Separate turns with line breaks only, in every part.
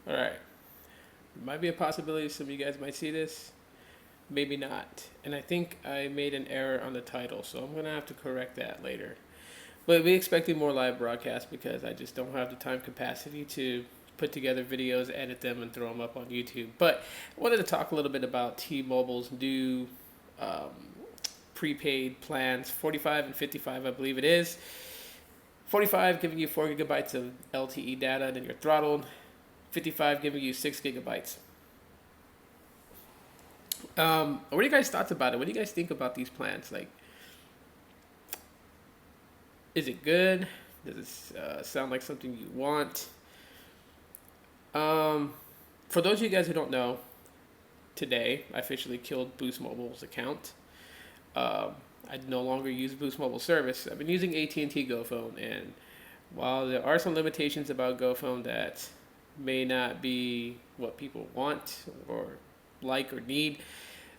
All right. Might be a possibility some of you guys might see this. Maybe not. And I think I made an error on the title, so I'm going to have to correct that later. But we expecting more live broadcasts because I just don't have the time capacity to put together videos, edit them, and throw them up on YouTube. But I wanted to talk a little bit about T-Mobile's new um, prepaid plans, 45 and 55, I believe it is. 45 giving you 4 gigabytes of LTE data, and then you're throttled. 55 giving you 6 gigabytes. What are you guys' thoughts about it? What do you guys think about these plans? Like, is it good? Does it sound like something you want? Um, for those of you guys who don't know, today I officially killed Boost Mobile's account. Um, I no longer use Boost Mobile service. I've been using AT&T GoPhone, and while there are some limitations about GoPhone that may not be what people want or like or need,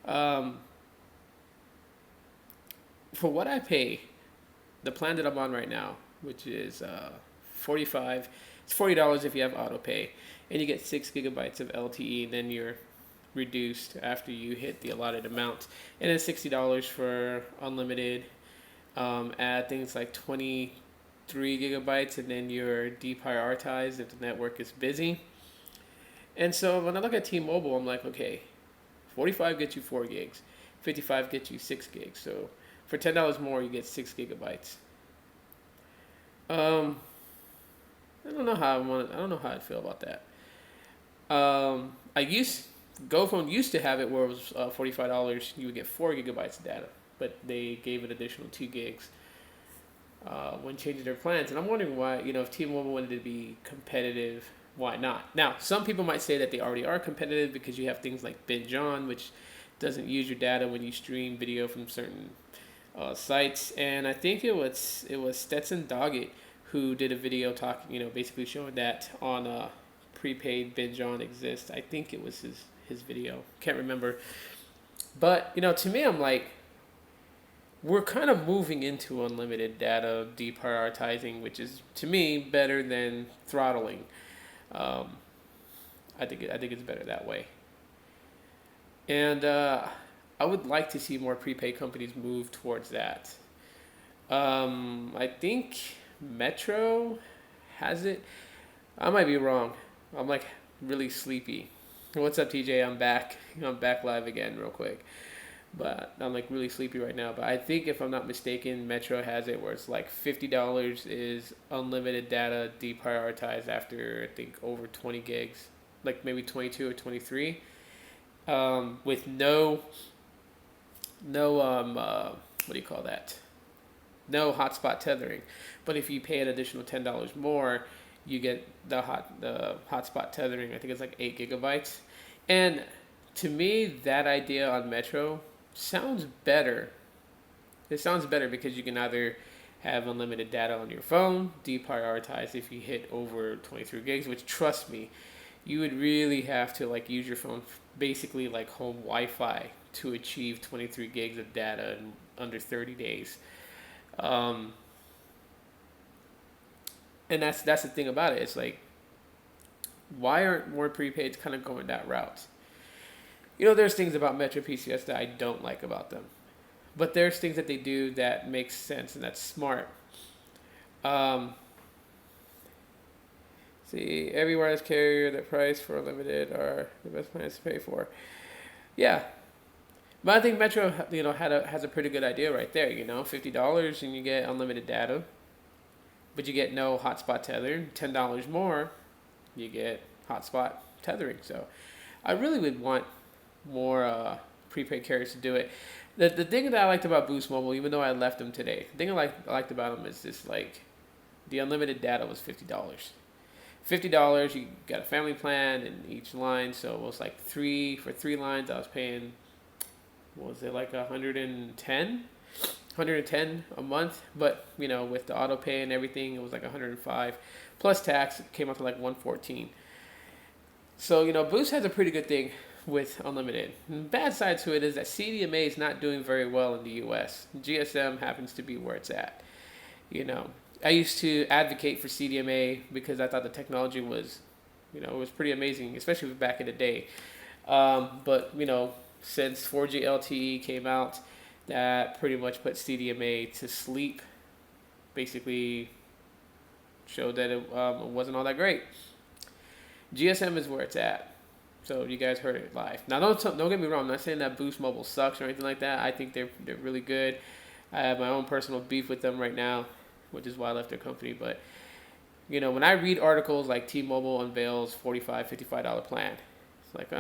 um, for what I pay, the plan that I'm on right now, which is 45, it's $40 if you have auto pay, and you get 6 gigabytes of LTE. Then you're reduced after you hit the allotted amount, and then $60 for unlimited. Add things like 23 gigabytes, and then you're deprioritized if the network is busy. And so when I look at T-Mobile, I'm like, okay, 45 gets you 4 gigs, 55 gets you 6 gigs. So for $10 more, you get 6 gigabytes. Um, I don't know how I want. I don't know how I feel about that. I used GoPhone used to have it where it was $45. You would get 4 gigabytes of data, but they gave it additional 2 gigs when changing their plans. And I'm wondering why. If T-Mobile wanted to be competitive, why not? Now, some people might say that they already are competitive because you have things like Binge On, which doesn't use your data when you stream video from certain sites. And I think it was Stetson Doggett who did a video talking, basically showing that on prepaid binge on exists. I think it was his video. Can't remember. But to me, I'm like, we're kind of moving into unlimited data deprioritizing, which is to me better than throttling. Um, I think it's better that way. And I would like to see more prepaid companies move towards that. I think Metro has it. I might be wrong. I'm like really sleepy. What's up, TJ? I'm back. I'm back live again, real quick. But I'm like really sleepy right now. But I think if I'm not mistaken, Metro has it where it's like $50 is unlimited data deprioritized after I think over 20 gigs, like maybe 22 or 23, with no what do you call that? No hotspot tethering. But if you pay an additional $10 more, you get the hotspot tethering. I think it's like 8 gigabytes. And to me, that idea on Metro sounds better. It sounds better because you can either have unlimited data on your phone, deprioritize if you hit over 23 gigs, which trust me, you would really have to like use your phone basically like home Wi-Fi to achieve 23 gigs of data in under 30 days. Um, and that's the thing about it. It's like, why aren't more prepaids kind of going that route? There's things about MetroPCS that I don't like about them, but there's things that they do that makes sense and that's smart. Um, See, every wireless carrier, the price for unlimited are the best plans to pay for. Yeah, but I think Metro, has a pretty good idea right there. $50 and you get unlimited data, but you get no hotspot tether. $10 more, you get hotspot tethering. So, I really would want more prepaid carriers to do it. The thing that I liked about Boost Mobile, even though I left them today, the thing I liked about them is just like the unlimited data was $50. $50, you got a family plan in each line, so it was like for 3 lines. I was paying, what was it, like 110 a month, but with the auto pay and everything, it was like 105 plus tax. It came out to like 114. So Boost has a pretty good thing with unlimited. And the bad side to it is that CDMA is not doing very well in the US. GSM happens to be where it's at. I used to advocate for CDMA because I thought the technology was It was pretty amazing, especially back in the day. But since 4G LTE came out, that pretty much put CDMA to sleep. Basically, showed that it wasn't all that great. GSM is where it's at. So you guys heard it live. Now, don't get me wrong. I'm not saying that Boost Mobile sucks or anything like that. I think they're really good. I have my own personal beef with them right now, which is why I left their company. But when I read articles like T-Mobile unveils $45, $55 plan, it's like,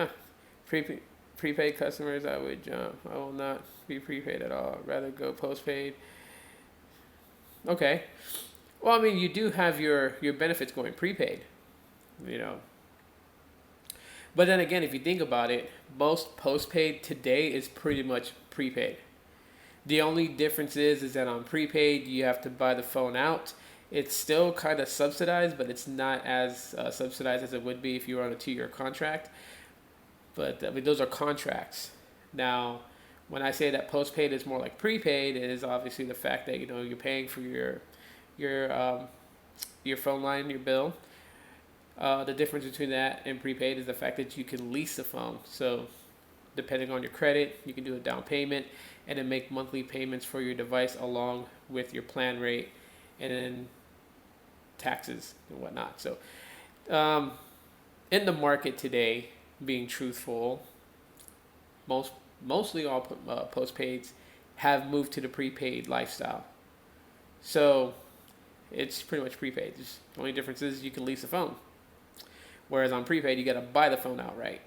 prepaid customers, I would jump. I will not be prepaid at all. I'd rather go postpaid. Okay. Well, I mean, you do have your benefits going prepaid, But then again, if you think about it, most postpaid today is pretty much prepaid. The only difference is that on prepaid, you have to buy the phone out. It's still kind of subsidized, but it's not as subsidized as it would be if you were on a 2-year contract. But I mean, those are contracts. Now, when I say that postpaid is more like prepaid, it is obviously the fact that you're paying for your phone line, your bill. The difference between that and prepaid is the fact that you can lease the phone. So, depending on your credit, you can do a down payment and then make monthly payments for your device along with your plan rate and then taxes and whatnot. So, in the market today, being truthful, mostly all postpaids have moved to the prepaid lifestyle. So it's pretty much prepaid. Just the only difference is you can lease a phone, whereas on prepaid you got to buy the phone outright.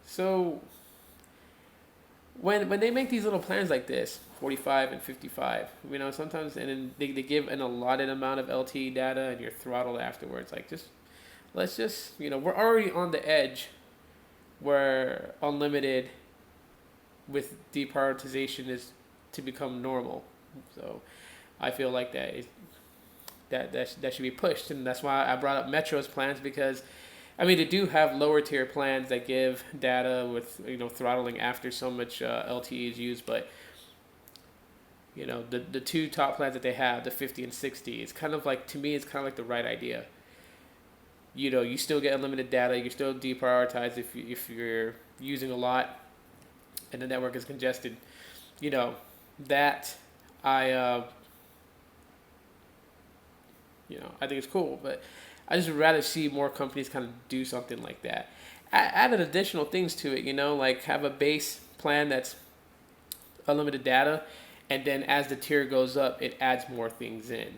So when they make these little plans like this, 45 and 55, sometimes, and then they give an allotted amount of LTE data and you're throttled afterwards. Like, let's just, we're already on the edge where unlimited with deprioritization is to become normal. So I feel like that should be pushed, and that's why I brought up Metro's plans, because they do have lower tier plans that give data with throttling after so much LTE is used, but the two top plans that they have, the 50 and 60, it's kind of like, to me, it's kind of like the right idea. You still get unlimited data, you're still deprioritized if you're using a lot and the network is congested. That I think it's cool, but I just would rather see more companies kind of do something like that. Add additional things to it, like have a base plan that's unlimited data, and then as the tier goes up, it adds more things in,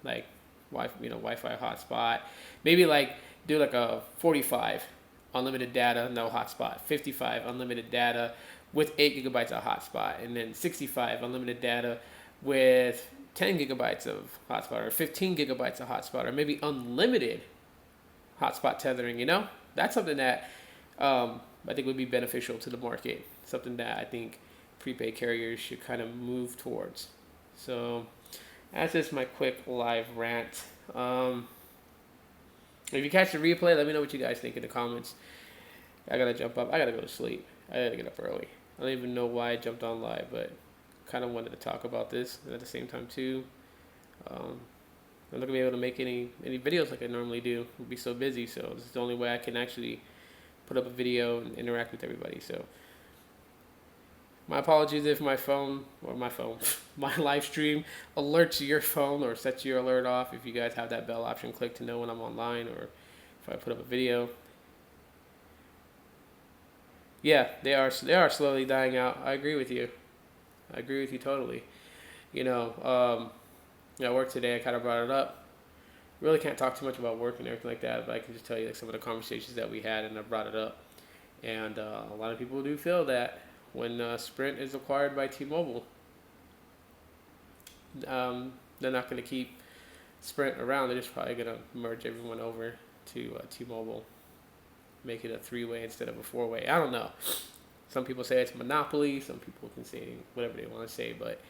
like Wi-Fi hotspot. Maybe do like a 45 unlimited data, no hotspot. 55 unlimited data with 8 gigabytes of hotspot, and then 65 unlimited data with 10 gigabytes of hotspot, or 15 gigabytes of hotspot, or maybe unlimited hotspot tethering. That's something that I think would be beneficial to the market. Something that I think prepaid carriers should kind of move towards. So that's just my quick live rant. If you catch the replay, let me know what you guys think in the comments. I gotta jump up. I gotta go to sleep. I gotta get up early. I don't even know why I jumped on live, but kind of wanted to talk about this, and at the same time too, I'm not gonna be able to make any videos like I normally do. I'll be so busy, so this is the only way I can actually put up a video and interact with everybody. So my apologies if my live stream alerts your phone or sets your alert off. If you guys have that bell option, click to know when I'm online, or if I put up a video. Yeah, they are slowly dying out. I agree with you. I agree with you totally. At work today, I kind of brought it up. Really can't talk too much about work and everything like that, but I can just tell you some of the conversations that we had, and I brought it up. And a lot of people do feel that when Sprint is acquired by T-Mobile, they're not going to keep Sprint around. They're just probably going to merge everyone over to T-Mobile, make it a 3-way instead of a 4-way. I don't know. Some people say it's a monopoly. Some people can say whatever they want to say, but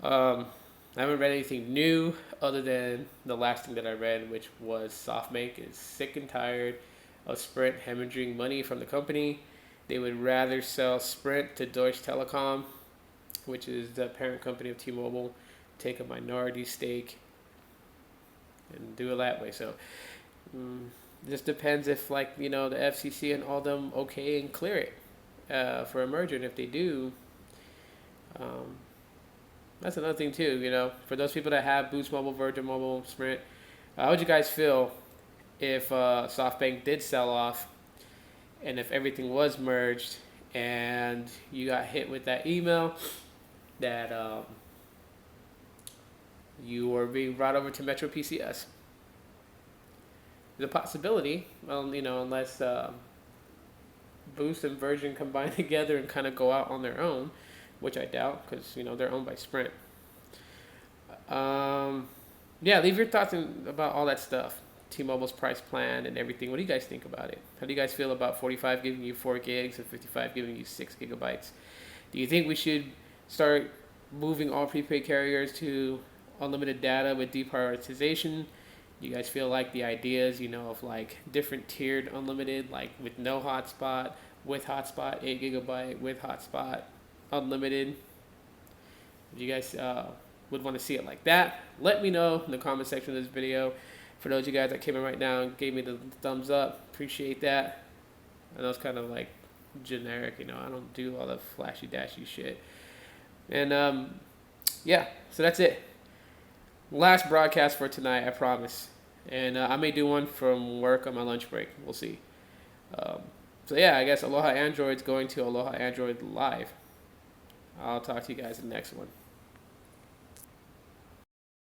I haven't read anything new other than the last thing that I read, which was SoftBank is sick and tired of Sprint hemorrhaging money from the company. They would rather sell Sprint to Deutsche Telekom, which is the parent company of T-Mobile, take a minority stake and do it that way. So, Just depends if, like, you know, the FCC and all them okay and clear it for a merger. And if they do, um, that's another thing too. You know, for those people that have Boost Mobile, Virgin Mobile, Sprint, how would you guys feel if SoftBank did sell off and if everything was merged and you got hit with that email that you were being brought over to MetroPCS? The possibility, well, you know, unless Boost and Virgin combine together and kind of go out on their own, which I doubt because, you know, they're owned by Sprint. Yeah, leave your thoughts about all that stuff. T-Mobile's price plan and everything. What do you guys think about it? How do you guys feel about 45 giving you 4 gigs and 55 giving you 6 gigabytes? Do you think we should start moving all prepaid carriers to unlimited data with deprioritization? Do you guys feel like the ideas, you know, of like different tiered unlimited, like with no hotspot, with hotspot, 8 gigabyte, with hotspot, unlimited? Do you guys would want to see it like that? Let me know in the comment section of this video. For those of you guys that came in right now and gave me the thumbs up, appreciate that. I know it's kind of like generic, you know, I don't do all the flashy dashy shit. And yeah, so that's it. Last broadcast for tonight, I promise. And I may do one from work on my lunch break. We'll see. So yeah, I guess Aloha Android's going to Aloha Android Live. I'll talk to you guys in the next one.